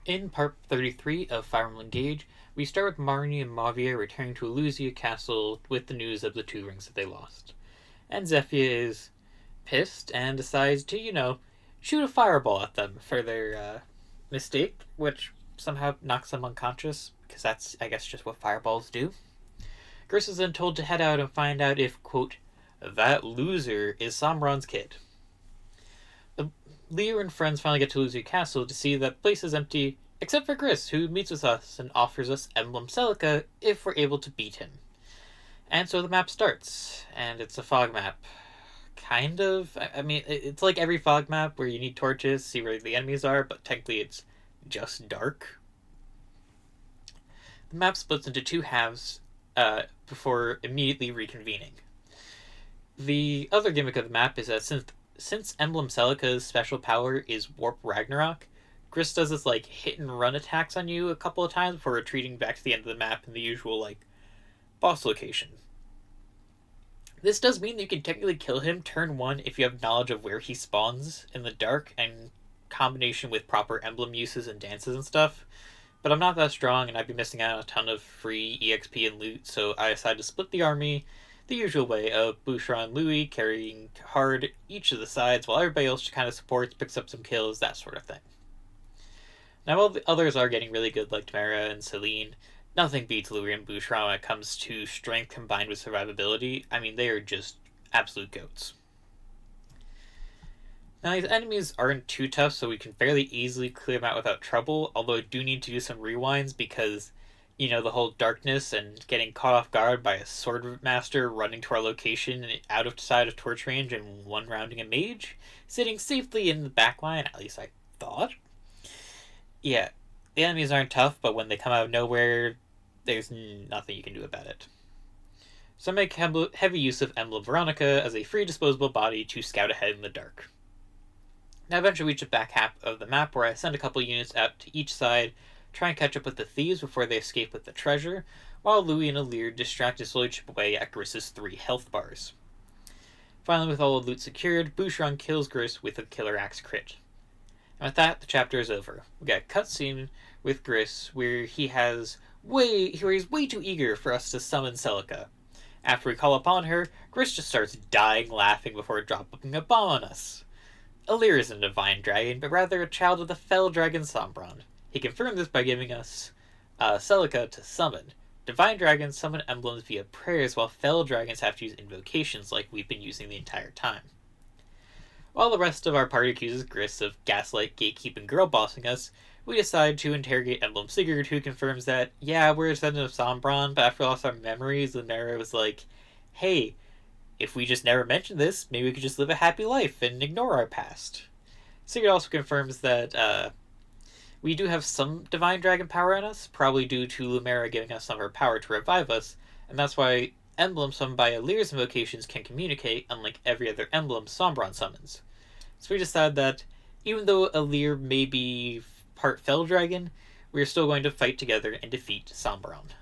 In part 33 of Fire Emblem Engage, we start with Marnie and Mavia returning to Elusia Castle with the news of the two rings that they lost. And Zephyr is pissed and decides to, shoot a fireball at them for their mistake, which somehow knocks them unconscious, because that's, I guess, just what fireballs do. Griss is then told to head out and find out if, quote, that loser is Sombron's kid. Alear and friends finally get to Elusia Castle to see that the place is empty, except for Griss, who meets with us and offers us Emblem Celica if we're able to beat him. And so the map starts, and it's a fog map. Kind of. I mean, it's like every fog map where you need torches to see where the enemies are, but technically it's just dark. The map splits into two halves before immediately reconvening. The other gimmick of the map is that since Emblem Celica's special power is Warp Ragnarok, Griss does this hit and run attacks on you a couple of times before retreating back to the end of the map in the usual boss location. This does mean that you can technically kill him turn 1 if you have knowledge of where he spawns in the dark and combination with proper emblem uses and dances and stuff. But I'm not that strong and I'd be missing out on a ton of free EXP and loot, so I decided to split the army the usual way of Bouchra and Louis carrying hard each of the sides while everybody else just kind of supports, picks up some kills, that sort of thing. Now while the others are getting really good like Tamara and Celine, nothing beats Louis and Bouchra when it comes to strength combined with survivability. I mean, they are just absolute goats. Now these enemies aren't too tough, so we can fairly easily clear them out without trouble, although I do need to do some rewinds because the whole darkness and getting caught off guard by a sword master running to our location and out of sight of torch range and one rounding a mage, sitting safely in the back line, at least I thought. Yeah, the enemies aren't tough, but when they come out of nowhere, there's nothing you can do about it. So I make heavy use of Emblem Veronica as a free disposable body to scout ahead in the dark. Now eventually reach the back half of the map where I send a couple units out to each side, try and catch up with the thieves before they escape with the treasure, while Louis and Alear distract and slowly chip away at Griss's 3 health bars. Finally, with all the loot secured, Bouchron kills Griss with a Killer Axe crit. And with that, the chapter is over. We got a cutscene with Griss where he's way too eager for us to summon Celica. After we call upon her, Griss just starts dying laughing before dropping a bomb on us. Alear isn't a divine dragon, but rather a child of the fell dragon Sombron. He confirmed this by giving us Celica to summon. Divine dragons summon emblems via prayers, while fell dragons have to use invocations like we've been using the entire time. While the rest of our party accuses Griss of gaslight, gatekeep, and girl-bossing us, we decide to interrogate Emblem Sigurd, who confirms that, yeah, we're a descendant of Sombron, but after we lost our memories, Lunera was like, hey, if we just never mentioned this, maybe we could just live a happy life and ignore our past. Sigurd also confirms that we do have some divine dragon power in us, probably due to Lumera giving us some of her power to revive us, and that's why emblems summoned by Alear's invocations can communicate, unlike every other emblem Sombron summons. So we decide that, even though Alear may be part fell dragon, we're still going to fight together and defeat Sombron.